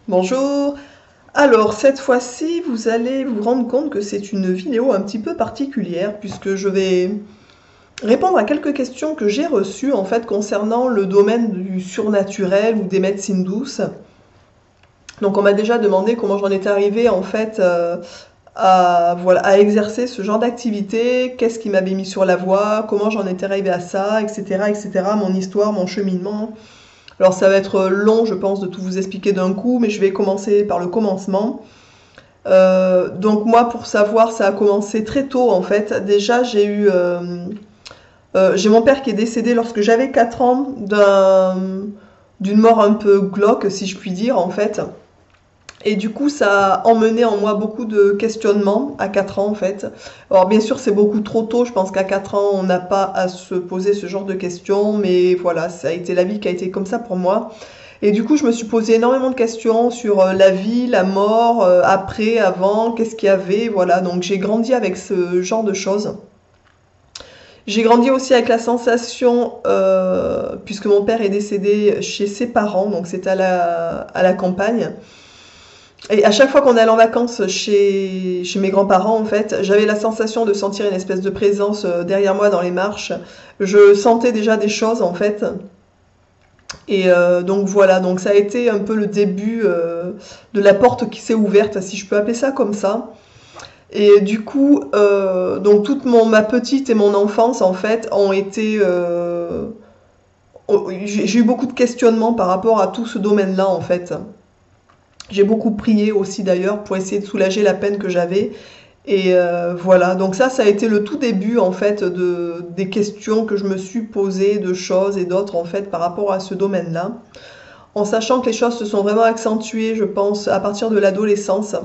Bonjour. Alors, cette fois-ci, vous allez vous rendre compte que c'est une vidéo un petit peu particulière puisque je vais répondre à quelques questions que j'ai reçues en fait concernant le domaine du surnaturel ou des médecines douces. Donc, on m'a déjà demandé comment j'en étais arrivée en fait à exercer ce genre d'activité, qu'est-ce qui m'avait mis sur la voie, comment j'en étais arrivée à ça, etc., etc., mon histoire, mon cheminement. Alors ça va être long, je pense, de tout vous expliquer d'un coup, mais je vais commencer par le commencement. Donc moi, pour savoir, ça a commencé très tôt en fait. Déjà, j'ai mon père qui est décédé lorsque j'avais 4 ans d'une mort un peu glauque, si je puis dire en fait. Et du coup, ça a emmené en moi beaucoup de questionnements à 4 ans en fait. Alors bien sûr, c'est beaucoup trop tôt. Je pense qu'à 4 ans, on n'a pas à se poser ce genre de questions. Mais voilà, ça a été la vie qui a été comme ça pour moi. Et du coup, je me suis posé énormément de questions sur la vie, la mort, après, avant, qu'est-ce qu'il y avait, voilà. Donc j'ai grandi avec ce genre de choses. J'ai grandi aussi avec la sensation, puisque mon père est décédé chez ses parents, donc c'était à la campagne. Et à chaque fois qu'on allait en vacances chez mes grands-parents, en fait, j'avais la sensation de sentir une espèce de présence derrière moi dans les marches. Je sentais déjà des choses, en fait. Et donc voilà, donc ça a été un peu le début de la porte qui s'est ouverte, si je peux appeler ça comme ça. Et du coup, donc ma petite et mon enfance, en fait, ont été... j'ai eu beaucoup de questionnements par rapport à tout ce domaine-là, en fait. J'ai beaucoup prié aussi d'ailleurs pour essayer de soulager la peine que j'avais. Et voilà, donc ça a été le tout début en fait des questions que je me suis posées de choses et d'autres en fait par rapport à ce domaine-là. En sachant que les choses se sont vraiment accentuées, je pense, à partir de l'adolescence,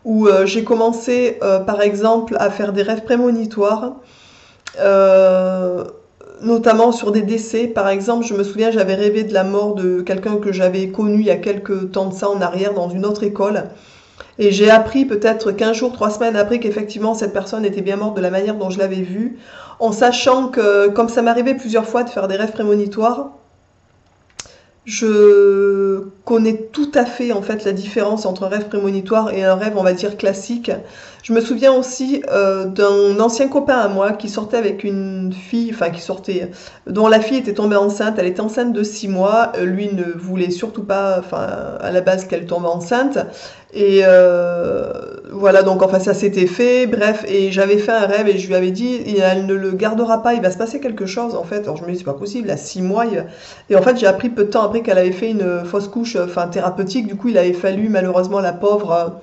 où j'ai commencé par exemple à faire des rêves prémonitoires. Euh, Notamment sur des décès. Par exemple, je me souviens, j'avais rêvé de la mort de quelqu'un que j'avais connu il y a quelques temps de ça en arrière dans une autre école. Et j'ai appris peut-être 15 jours, 3 semaines après qu'effectivement cette personne était bien morte de la manière dont je l'avais vue, en sachant que, comme ça m'arrivait plusieurs fois de faire des rêves prémonitoires, je connais tout à fait en fait la différence entre un rêve prémonitoire et un rêve on va dire classique. Je me souviens aussi d'un ancien copain à moi qui sortait avec une fille, enfin qui sortait, dont la fille était tombée enceinte, elle était enceinte de 6 mois, lui ne voulait surtout pas, enfin à la base qu'elle tombe enceinte. Et voilà, donc enfin ça s'était fait, bref, et j'avais fait un rêve et je lui avais dit, elle ne le gardera pas, il va se passer quelque chose en fait. Alors je me dis, c'est pas possible, à 6 mois, et en fait j'ai appris peu de temps après qu'elle avait fait une fausse couche, enfin thérapeutique, du coup il avait fallu malheureusement la pauvre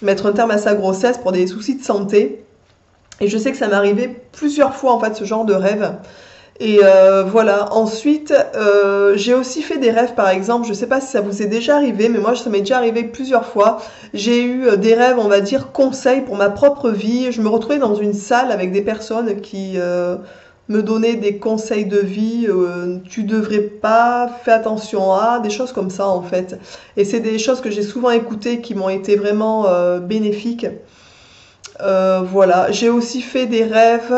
mettre un terme à sa grossesse pour des soucis de santé. Et je sais que ça m'est arrivé plusieurs fois en fait ce genre de rêve. Et voilà. Ensuite, j'ai aussi fait des rêves, par exemple. Je sais pas si ça vous est déjà arrivé, mais moi, ça m'est déjà arrivé plusieurs fois. J'ai eu des rêves, on va dire, conseils pour ma propre vie. Je me retrouvais dans une salle avec des personnes qui me donnaient des conseils de vie. Tu devrais pas, fais attention à, des choses comme ça, en fait. Et c'est des choses que j'ai souvent écoutées qui m'ont été vraiment bénéfiques. Voilà, j'ai aussi fait des rêves,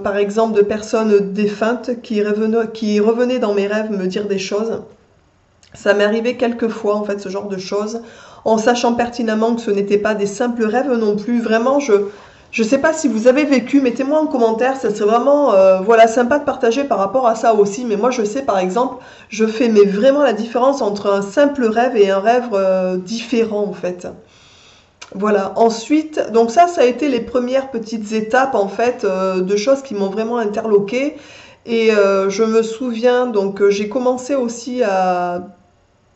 par exemple, de personnes défuntes qui revenaient dans mes rêves me dire des choses. Ça m'est arrivé quelques fois, en fait, ce genre de choses, en sachant pertinemment que ce n'étaient pas des simples rêves non plus. Vraiment, je sais pas si vous avez vécu, mettez-moi en commentaire, ça serait vraiment, voilà, sympa de partager par rapport à ça aussi. Mais moi, je sais, par exemple, je fais mais vraiment la différence entre un simple rêve et un rêve différent, en fait. Voilà. Ensuite, donc ça a été les premières petites étapes en fait de choses qui m'ont vraiment interloquée. Et je me souviens donc j'ai commencé aussi à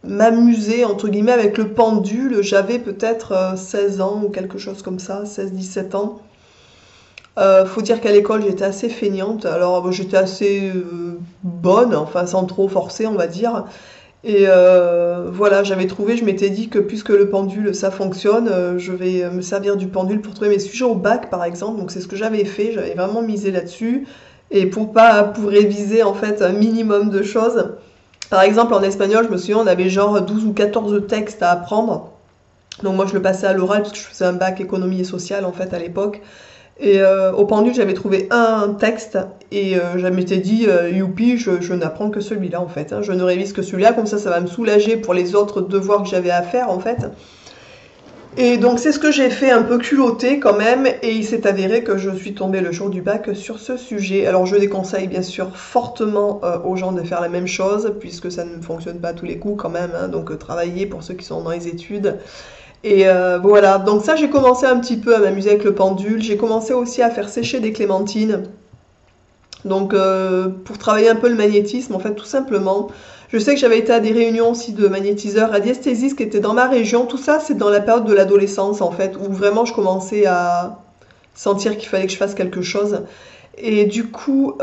m'amuser entre guillemets avec le pendule. J'avais peut-être 16 ans ou quelque chose comme ça, 16-17 ans. Faut dire qu'à l'école j'étais assez feignante. Alors j'étais assez bonne, enfin sans trop forcer on va dire. Et voilà, j'avais trouvé, je m'étais dit que puisque le pendule ça fonctionne, je vais me servir du pendule pour trouver mes sujets au bac par exemple. Donc c'est ce que j'avais fait, j'avais vraiment misé là-dessus. Et pour réviser en fait un minimum de choses. Par exemple en espagnol, je me souviens, on avait genre 12 ou 14 textes à apprendre. Donc moi je le passais à l'oral parce que je faisais un bac économie et sociale en fait à l'époque. Et au pendule, j'avais trouvé un texte et je m'étais dit, youpi, je n'apprends que celui-là en fait, hein. Je ne révise que celui-là, comme ça va me soulager pour les autres devoirs que j'avais à faire en fait. Et donc c'est ce que j'ai fait un peu culotté quand même, et il s'est avéré que je suis tombée le jour du bac sur ce sujet. Alors je déconseille bien sûr fortement aux gens de faire la même chose, puisque ça ne fonctionne pas à tous les coups quand même, hein. Donc travailler pour ceux qui sont dans les études. Et voilà, donc ça j'ai commencé un petit peu à m'amuser avec le pendule. J'ai commencé aussi à faire sécher des clémentines. Donc pour travailler un peu le magnétisme, en fait tout simplement. Je sais que j'avais été à des réunions aussi de magnétiseurs radiesthésistes qui étaient dans ma région. Tout ça c'est dans la période de l'adolescence en fait, où vraiment je commençais à sentir qu'il fallait que je fasse quelque chose. Et du coup,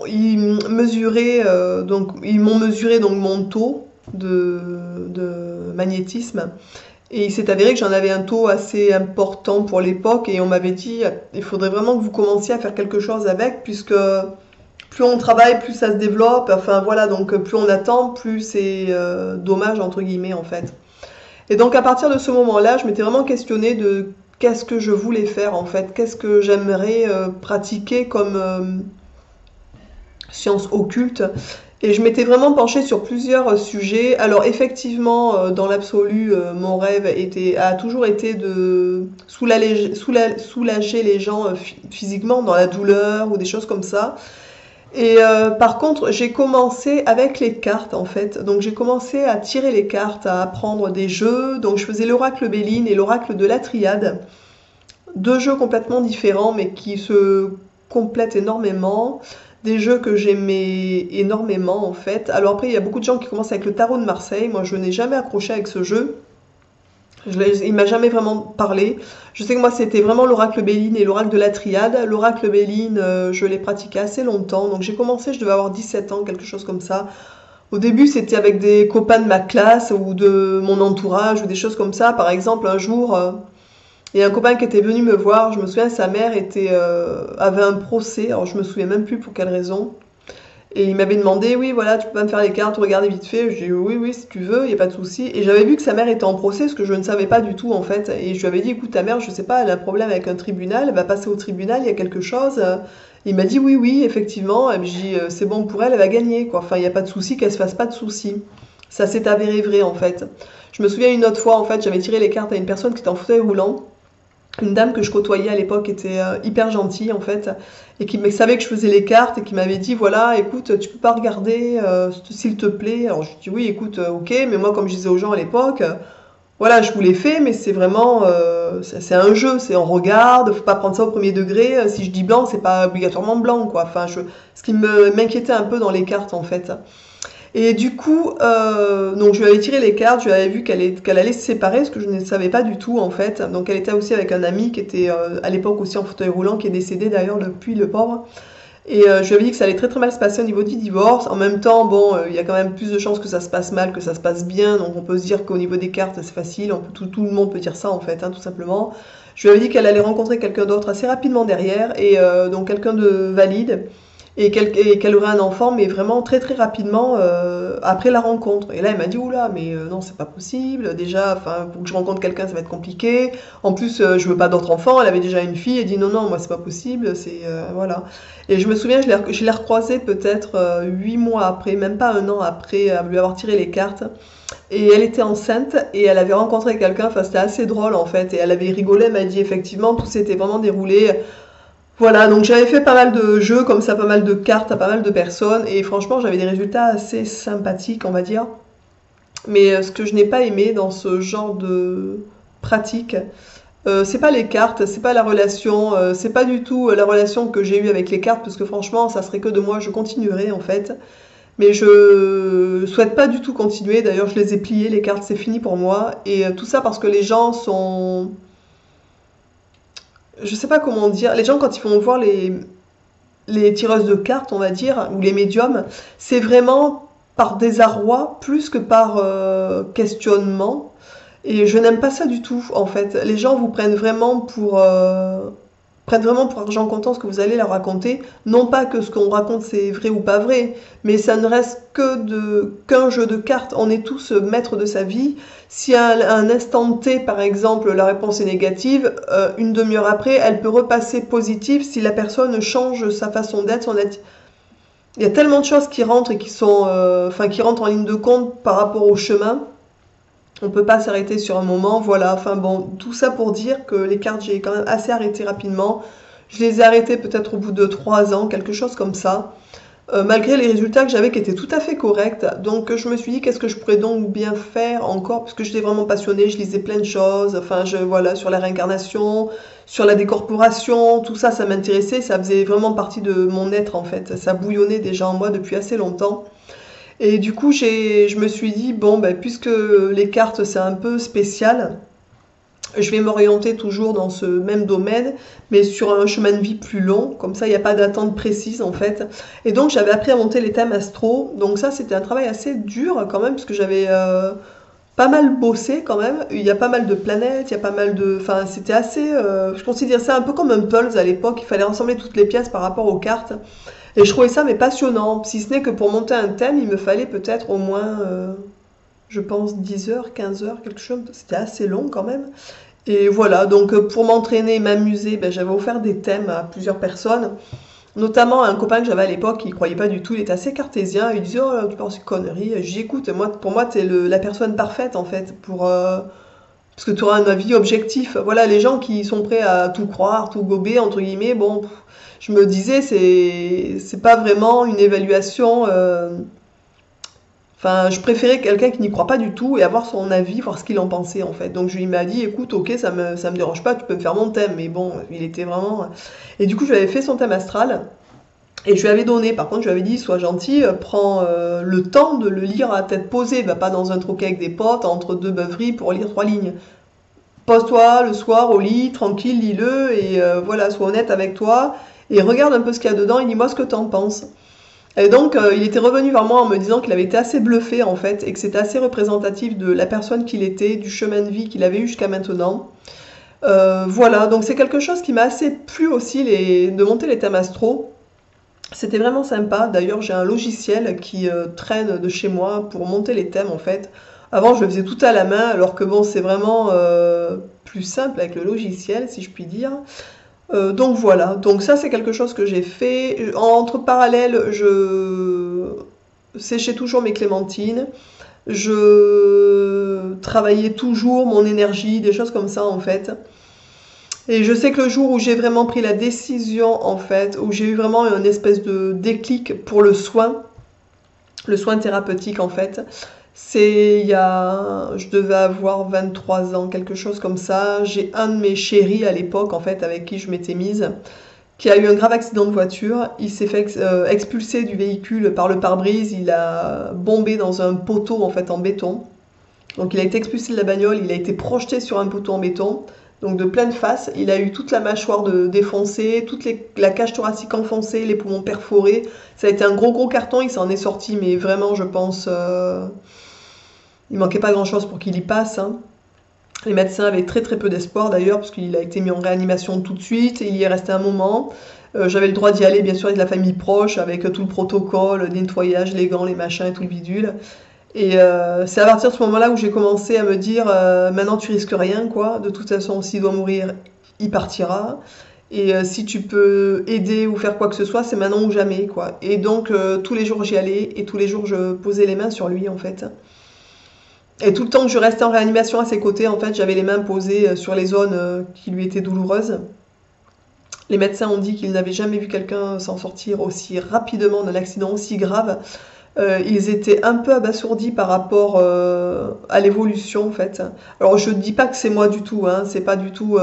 ils m'ont mesuré donc mon taux de magnétisme. Et il s'est avéré que j'en avais un taux assez important pour l'époque et on m'avait dit il faudrait vraiment que vous commenciez à faire quelque chose avec, puisque plus on travaille, plus ça se développe. Enfin voilà, donc plus on attend, plus c'est dommage entre guillemets en fait. Et donc à partir de ce moment-là, je m'étais vraiment questionnée de qu'est-ce que je voulais faire en fait, qu'est-ce que j'aimerais pratiquer comme science occulte. Et je m'étais vraiment penchée sur plusieurs sujets. Alors effectivement, dans l'absolu, mon rêve a toujours été de soulager les gens physiquement dans la douleur ou des choses comme ça. Et par contre, j'ai commencé avec les cartes en fait. Donc j'ai commencé à tirer les cartes, à apprendre des jeux. Donc je faisais l'oracle Béline et l'oracle de la Triade. Deux jeux complètement différents mais qui se complètent énormément. Des jeux que j'aimais énormément en fait. Alors après, il y a beaucoup de gens qui commencent avec le tarot de Marseille. Moi, je n'ai jamais accroché avec ce jeu. Il m'a jamais vraiment parlé. Je sais que moi, c'était vraiment l'oracle Béline et l'oracle de la Triade. L'oracle Béline, je l'ai pratiqué assez longtemps. Donc j'ai commencé, je devais avoir 17 ans, quelque chose comme ça. Au début, c'était avec des copains de ma classe ou de mon entourage ou des choses comme ça. Par exemple, un jour, il y a un copain qui était venu me voir. Je me souviens, sa mère avait un procès. Alors je me souviens même plus pour quelle raison. Et il m'avait demandé, oui, voilà, tu peux pas me faire les cartes, regarder vite fait. J'ai dit, oui, oui, si tu veux, il n'y a pas de souci. Et j'avais vu que sa mère était en procès, ce que je ne savais pas du tout, en fait. Et je lui avais dit, écoute, ta mère, je sais pas, elle a un problème avec un tribunal, elle va passer au tribunal, il y a quelque chose. Il m'a dit, oui, oui, effectivement. Et puis j'ai dit, c'est bon pour elle, elle va gagner, quoi. Enfin, il n'y a pas de souci, qu'elle se fasse pas de soucis. Ça s'est avéré vrai, en fait. Je me souviens une autre fois, en fait, j'avais tiré les cartes à une personne qui était en fauteuil roulant. Une dame que je côtoyais à l'époque était hyper gentille en fait et qui savait que je faisais les cartes et qui m'avait dit voilà écoute tu peux pas regarder s'il te plaît. Alors je lui dis oui écoute ok, mais moi comme je disais aux gens à l'époque voilà je vous l'ai fait mais c'est vraiment c'est un jeu, c'est on regarde, faut pas prendre ça au premier degré. Si je dis blanc c'est pas obligatoirement blanc quoi. Enfin ce qui m'inquiétait un peu dans les cartes en fait. Et du coup, donc je lui avais tiré les cartes, je lui avais vu qu'elle allait se séparer, ce que je ne savais pas du tout en fait. Donc elle était aussi avec un ami qui était à l'époque aussi en fauteuil roulant, qui est décédé d'ailleurs depuis, le pauvre. Et je lui avais dit que ça allait très très mal se passer au niveau du divorce. En même temps, bon, il y a quand même plus de chances que ça se passe mal que ça se passe bien. Donc on peut se dire qu'au niveau des cartes, c'est facile. Tout le monde peut dire ça en fait, hein, tout simplement. Je lui avais dit qu'elle allait rencontrer quelqu'un d'autre assez rapidement derrière, et donc quelqu'un de valide et qu'elle aurait un enfant, mais vraiment très très rapidement après la rencontre. Et là, elle m'a dit oula, mais non, c'est pas possible. Déjà, enfin, pour que je rencontre quelqu'un, ça va être compliqué. En plus, je veux pas d'autres enfants. Elle avait déjà une fille. Elle dit non, non, moi c'est pas possible. C'est voilà. Et je me souviens, je l'ai recroisée peut-être 8 mois après, même pas un an après lui avoir tiré les cartes. Et elle était enceinte et elle avait rencontré quelqu'un. Enfin, c'était assez drôle en fait. Et elle avait rigolé. Elle m'a dit effectivement, tout s'était vraiment déroulé. Voilà, donc j'avais fait pas mal de jeux comme ça, pas mal de cartes à pas mal de personnes et franchement j'avais des résultats assez sympathiques on va dire. Mais ce que je n'ai pas aimé dans ce genre de pratique, c'est pas les cartes, c'est pas la relation, c'est pas du tout la relation que j'ai eue avec les cartes parce que franchement ça serait que de moi, je continuerai en fait. Mais je souhaite pas du tout continuer, d'ailleurs je les ai pliées, les cartes c'est fini pour moi et tout ça parce que les gens sont je sais pas comment dire, les gens quand ils vont voir les tireuses de cartes, on va dire, ou les médiums, c'est vraiment par désarroi plus que par questionnement. Et je n'aime pas ça du tout, en fait. Les gens vous prennent vraiment pour prennent vraiment pour argent comptant ce que vous allez leur raconter. Non pas que ce qu'on raconte c'est vrai ou pas vrai, mais ça ne reste qu'un jeu de cartes. On est tous maîtres de sa vie. Si à un instant T, par exemple, la réponse est négative, une demi-heure après, elle peut repasser positive si la personne change sa façon d'être, son attitude. Il y a tellement de choses qui rentrent et qui rentrent en ligne de compte par rapport au chemin. On peut pas s'arrêter sur un moment, voilà. Enfin bon, tout ça pour dire que les cartes, j'ai quand même assez arrêté rapidement. Je les ai arrêtées peut-être au bout de 3 ans, quelque chose comme ça. Malgré les résultats que j'avais qui étaient tout à fait corrects. Donc je me suis dit qu'est-ce que je pourrais donc bien faire encore, parce que j'étais vraiment passionnée, je lisais plein de choses, enfin voilà, sur la réincarnation, sur la décorporation, tout ça, ça m'intéressait, ça faisait vraiment partie de mon être en fait. Ça bouillonnait déjà en moi depuis assez longtemps. Et du coup, je me suis dit, bon, ben, puisque les cartes c'est un peu spécial, je vais m'orienter toujours dans ce même domaine, mais sur un chemin de vie plus long. Comme ça, il n'y a pas d'attente précise en fait. Et donc, j'avais appris à monter les thèmes astro. Donc ça, c'était un travail assez dur quand même, parce que j'avais pas mal bossé quand même. Il y a pas mal de planètes, il y a pas mal de... Enfin, c'était assez... je considère ça un peu comme un puzzle à l'époque. Il fallait rassembler toutes les pièces par rapport aux cartes. Et je trouvais ça mais passionnant. Si ce n'est que pour monter un thème, il me fallait peut-être au moins... je pense 10 heures, 15 heures, quelque chose. C'était assez long quand même. Et voilà, donc pour m'entraîner et m'amuser, ben, j'avais offert des thèmes à plusieurs personnes, notamment à un copain que j'avais à l'époque qui ne croyait pas du tout, il était assez cartésien, il disait « Oh, tu penses une connerie ?» J'écoute, pour moi, tu es la personne parfaite en fait, parce que tu auras un avis objectif. Voilà, les gens qui sont prêts à tout croire, tout gober, entre guillemets, bon, je me disais, c'est pas vraiment une évaluation... Enfin, je préférais quelqu'un qui n'y croit pas du tout et avoir son avis, voir ce qu'il en pensait en fait. Donc je lui m'a dit, écoute, ok, ça me dérange pas, tu peux me faire mon thème. Mais bon, il était vraiment... Et du coup, je lui avais fait son thème astral et je lui avais donné. Par contre, je lui avais dit, sois gentil, prends le temps de le lire à tête posée. Va pas dans un troquet avec des potes, entre deux beuveries pour lire 3 lignes. Pose-toi le soir au lit, tranquille, lis-le et voilà, sois honnête avec toi. Et regarde un peu ce qu'il y a dedans et dis-moi ce que t'en penses. Et donc, il était revenu vers moi en me disant qu'il avait été assez bluffé en fait, et que c'était assez représentatif de la personne qu'il était, du chemin de vie qu'il avait eu jusqu'à maintenant. Voilà, donc c'est quelque chose qui m'a assez plu aussi, de monter les thèmes astro. C'était vraiment sympa. D'ailleurs, j'ai un logiciel qui traîne de chez moi pour monter les thèmes en fait. Avant, je le faisais tout à la main, alors que bon, c'est vraiment plus simple avec le logiciel, si je puis dire. Donc voilà, donc ça c'est quelque chose que j'ai fait. Entre parallèles, je séchais toujours mes clémentines, je travaillais toujours mon énergie, des choses comme ça en fait. Et je sais que le jour où j'ai vraiment pris la décision en fait, où j'ai eu vraiment une espèce de déclic pour le soin thérapeutique en fait, je devais avoir 23 ans, quelque chose comme ça. J'ai un de mes chéris à l'époque, en fait, avec qui je m'étais mise, qui a eu un grave accident de voiture. Il s'est fait expulser du véhicule par le pare-brise. Il a bombé dans un poteau, en fait, en béton. Donc il a été expulsé de la bagnole, il a été projeté sur un poteau en béton. Donc de pleine face, il a eu toute la mâchoire défoncée, la cage thoracique enfoncée, les poumons perforés. Ça a été un gros carton, il s'en est sorti, mais vraiment, je pense... il manquait pas grand-chose pour qu'il y passe. Hein. Les médecins avaient très peu d'espoir d'ailleurs, parce qu'il a été mis en réanimation tout de suite, et il y est resté un moment. J'avais le droit d'y aller, bien sûr, avec la famille proche, avec tout le protocole, des nettoyages, les gants, les machins et tout le bidule. Et c'est à partir de ce moment-là où j'ai commencé à me dire maintenant tu risques rien, quoi. De toute façon, s'il doit mourir, il partira. Et si tu peux aider ou faire quoi que ce soit, c'est maintenant ou jamais, quoi. Et donc tous les jours j'y allais et tous les jours je posais les mains sur lui, en fait. Et tout le temps que je restais en réanimation à ses côtés, en fait, j'avais les mains posées sur les zones qui lui étaient douloureuses. Les médecins ont dit qu'ils n'avaient jamais vu quelqu'un s'en sortir aussi rapidement d'un accident aussi grave. Ils étaient un peu abasourdis par rapport à l'évolution en fait. Alors je ne dis pas que c'est moi du tout, hein, c'est pas du tout...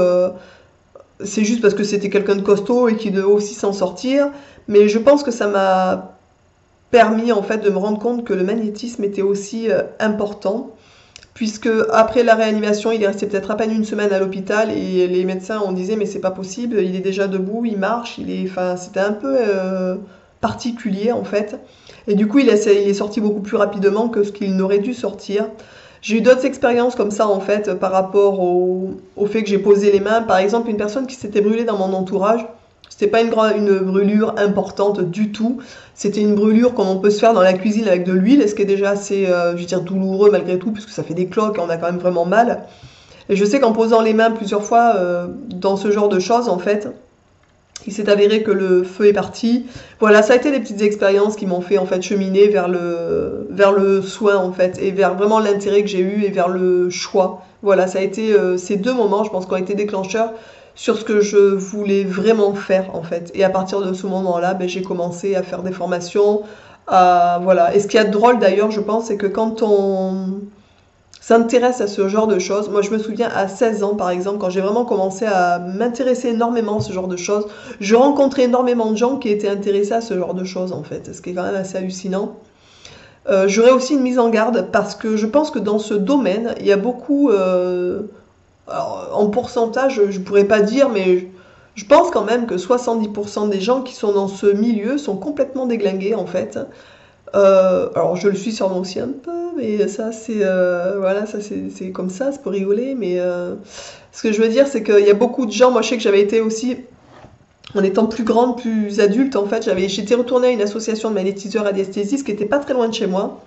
c'est juste parce que c'était quelqu'un de costaud et qui devait aussi s'en sortir. Mais je pense que ça m'a permis en fait de me rendre compte que le magnétisme était aussi important. Puisque après la réanimation, il est resté peut-être à peine une semaine à l'hôpital et les médecins ont dit mais c'est pas possible, il est déjà debout, il marche, enfin c'était un peu particulier en fait. Et du coup il est sorti beaucoup plus rapidement que ce qu'il n'aurait dû sortir. J'ai eu d'autres expériences comme ça en fait par rapport au fait que j'ai posé les mains. Par exemple, une personne qui s'était brûlée dans mon entourage. C'était pas une brûlure importante du tout. C'était une brûlure comme on peut se faire dans la cuisine avec de l'huile, ce qui est déjà assez, je veux dire, douloureux malgré tout, puisque ça fait des cloques et on a quand même vraiment mal. Et je sais qu'en posant les mains plusieurs fois dans ce genre de choses, en fait, il s'est avéré que le feu est parti. Voilà, ça a été des petites expériences qui m'ont fait en fait cheminer vers le soin en fait et vers vraiment l'intérêt que j'ai eu et vers le choix. Voilà, ça a été ces deux moments, je pense, qui ont été déclencheurs sur ce que je voulais vraiment faire en fait. Et à partir de ce moment-là, ben, j'ai commencé à faire des formations. Voilà. Et ce qu'il y a de drôle d'ailleurs, je pense, c'est que quand on s'intéresse à ce genre de choses. Moi, je me souviens à 16 ans, par exemple, quand j'ai vraiment commencé à m'intéresser énormément à ce genre de choses, je rencontrais énormément de gens qui étaient intéressés à ce genre de choses, en fait, ce qui est quand même assez hallucinant. J'aurais aussi une mise en garde parce que je pense que dans ce domaine, il y a beaucoup, alors, en pourcentage, je pourrais pas dire, mais je pense quand même que 70% des gens qui sont dans ce milieu sont complètement déglingués, en fait. Alors je le suis sûrement aussi un peu, mais ça c'est voilà, ça c'est comme ça, c'est pour rigoler. Mais ce que je veux dire, c'est qu'il y a beaucoup de gens. Moi, je sais que j'avais été aussi, en étant plus grande, plus adulte, en fait, j'étais retournée à une association de magnétiseurs radiesthésistes qui était pas très loin de chez moi.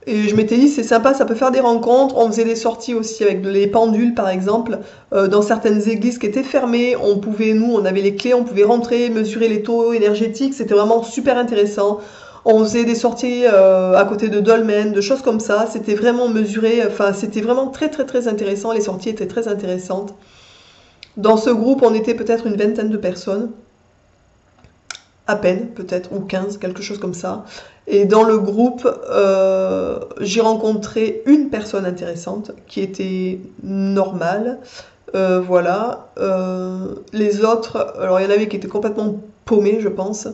Et je m'étais dit, c'est sympa, ça peut faire des rencontres. On faisait des sorties aussi avec les pendules, par exemple, dans certaines églises qui étaient fermées. On avait les clés, on pouvait rentrer, mesurer les taux énergétiques. C'était vraiment super intéressant. On faisait des sorties à côté de dolmens, de choses comme ça. C'était vraiment mesuré. Enfin, c'était vraiment très, très, très intéressant. Les sorties étaient très intéressantes. Dans ce groupe, on était peut-être une vingtaine de personnes. À peine, peut-être, ou 15, quelque chose comme ça. Et dans le groupe, j'ai rencontré une personne intéressante qui était normale. Voilà. Les autres, alors il y en avait qui étaient complètement paumés, je pense.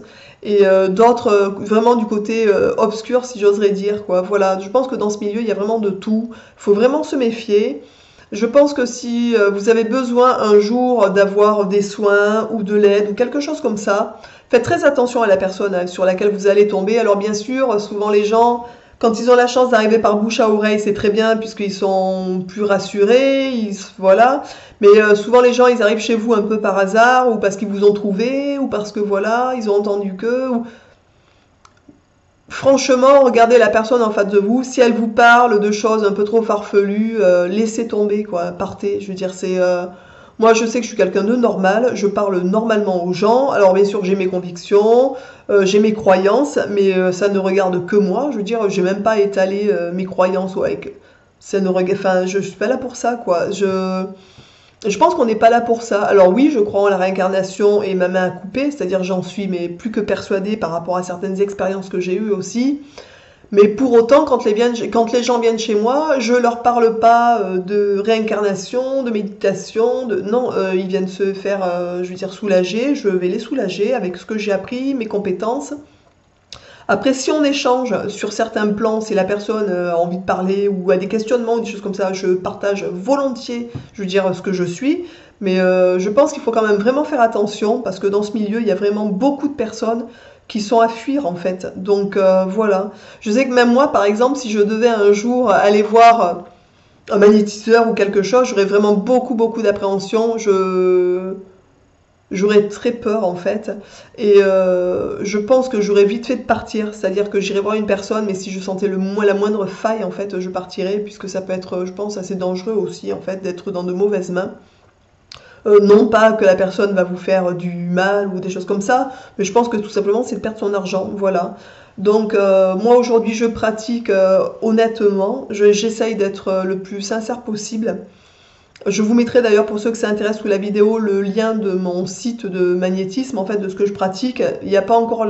Et d'autres, vraiment du côté obscur, si j'oserais dire, quoi. Voilà. Je pense que dans ce milieu, il y a vraiment de tout. Il faut vraiment se méfier. Je pense que si vous avez besoin un jour d'avoir des soins ou de l'aide ou quelque chose comme ça, faites très attention à la personne sur laquelle vous allez tomber. Alors bien sûr, souvent les gens, quand ils ont la chance d'arriver par bouche à oreille, c'est très bien puisqu'ils sont plus rassurés, voilà. Mais souvent les gens, ils arrivent chez vous un peu par hasard ou parce qu'ils vous ont trouvé ou parce que voilà, ils ont entendu que. Franchement, regardez la personne en face de vous. Si elle vous parle de choses un peu trop farfelues, laissez tomber, quoi. Partez. Je veux dire, moi, je sais que je suis quelqu'un de normal. Je parle normalement aux gens. Alors, bien sûr, j'ai mes convictions, j'ai mes croyances, mais ça ne regarde que moi. Je veux dire, j'ai même pas étalé mes croyances. Ouais, ça ne regarde. Enfin, je suis pas là pour ça, quoi. Je pense qu'on n'est pas là pour ça. Alors oui, je crois en la réincarnation et ma main à couper, c'est-à-dire j'en suis mais plus que persuadée par rapport à certaines expériences que j'ai eues aussi. Mais pour autant, quand les gens viennent chez moi, je leur parle pas de réincarnation, de méditation, non, ils viennent se faire, je veux dire, soulager. Je vais les soulager avec ce que j'ai appris, mes compétences. Après, si on échange sur certains plans, si la personne a envie de parler ou a des questionnements ou des choses comme ça, je partage volontiers, je veux dire, ce que je suis. Mais je pense qu'il faut quand même vraiment faire attention parce que dans ce milieu, il y a vraiment beaucoup de personnes qui sont à fuir en fait. Donc voilà. Je sais que même moi, par exemple, si je devais un jour aller voir un magnétiseur ou quelque chose, j'aurais vraiment beaucoup, beaucoup d'appréhension. J'aurais très peur en fait et je pense que j'aurais vite fait de partir, c'est-à-dire que j'irais voir une personne mais si je sentais la moindre faille en fait je partirais puisque ça peut être je pense assez dangereux aussi en fait d'être dans de mauvaises mains. Non pas que la personne va vous faire du mal ou des choses comme ça, mais je pense que tout simplement c'est de perdre son argent, voilà. Donc moi aujourd'hui je pratique honnêtement, j'essaye d'être le plus sincère possible. Je vous mettrai d'ailleurs pour ceux que ça intéresse sous la vidéo le lien de mon site de magnétisme, en fait de ce que je pratique. Il n'y a pas encore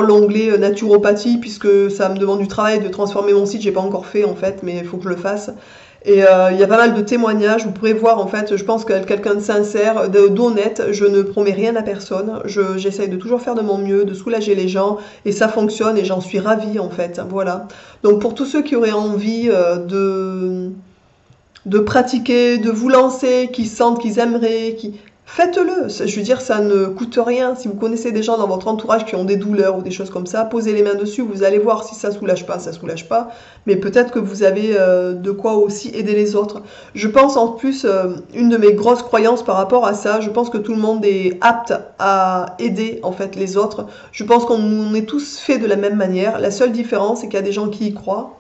l'onglet naturopathie puisque ça me demande du travail de transformer mon site, j'ai pas encore fait en fait, mais il faut que je le fasse. Et il y a pas mal de témoignages, vous pourrez voir en fait, je pense qu'être quelqu'un de sincère, d'honnête, je ne promets rien à personne, j'essaye de toujours faire de mon mieux, de soulager les gens, et ça fonctionne et j'en suis ravie en fait, voilà. Donc pour tous ceux qui auraient envie de pratiquer, de vous lancer, qui sentent qu'ils aimeraient, faites-le. Je veux dire, ça ne coûte rien. Si vous connaissez des gens dans votre entourage qui ont des douleurs ou des choses comme ça, posez les mains dessus, vous allez voir si ça soulage pas, ça soulage pas. Mais peut-être que vous avez de quoi aussi aider les autres. Je pense en plus, une de mes grosses croyances par rapport à ça, je pense que tout le monde est apte à aider en fait les autres. Je pense qu'on est tous faits de la même manière. La seule différence, c'est qu'il y a des gens qui y croient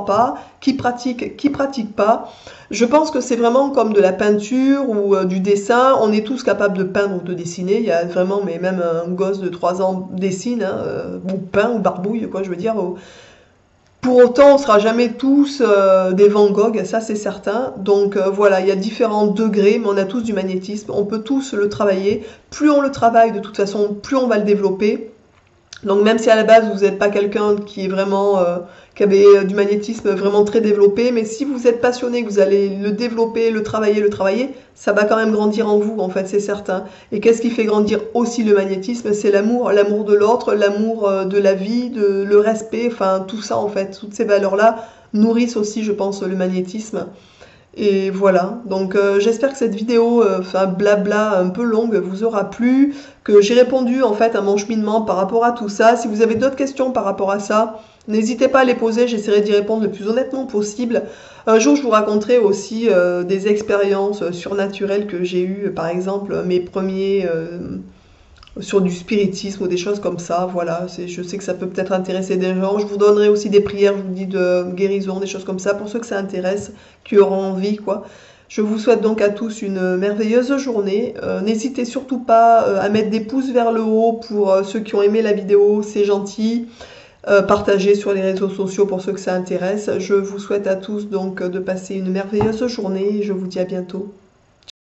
pas, qui pratiquent pas. Je pense que c'est vraiment comme de la peinture ou du dessin. On est tous capables de peindre ou de dessiner. Il y a vraiment, mais même un gosse de 3 ans dessine, hein, ou peint, ou barbouille, quoi, je veux dire. Pour autant, on sera jamais tous des Van Gogh, ça c'est certain. Donc voilà, il y a différents degrés, mais on a tous du magnétisme. On peut tous le travailler. Plus on le travaille, de toute façon, plus on va le développer. Donc même si à la base vous n'êtes pas quelqu'un qui est vraiment qui avait du magnétisme vraiment très développé, mais si vous êtes passionné, que vous allez le développer, le travailler, ça va quand même grandir en vous, en fait, c'est certain. Et qu'est-ce qui fait grandir aussi le magnétisme? C'est l'amour, l'amour de l'autre, l'amour de la vie, le respect, enfin tout ça en fait, toutes ces valeurs-là nourrissent aussi, je pense, le magnétisme. Et voilà, donc j'espère que cette vidéo, enfin blabla un peu longue, vous aura plu, que j'ai répondu en fait à mon cheminement par rapport à tout ça. Si vous avez d'autres questions par rapport à ça, n'hésitez pas à les poser, j'essaierai d'y répondre le plus honnêtement possible. Un jour, je vous raconterai aussi des expériences surnaturelles que j'ai eues, par exemple mes premiers sur du spiritisme ou des choses comme ça. Voilà, je sais que ça peut peut-être intéresser des gens. Je vous donnerai aussi des prières, je vous dis, de guérison, des choses comme ça, pour ceux que ça intéresse, qui auront envie, quoi. Je vous souhaite donc à tous une merveilleuse journée. N'hésitez surtout pas à mettre des pouces vers le haut pour ceux qui ont aimé la vidéo, c'est gentil. Partagez sur les réseaux sociaux pour ceux que ça intéresse. Je vous souhaite à tous donc de passer une merveilleuse journée et je vous dis à bientôt.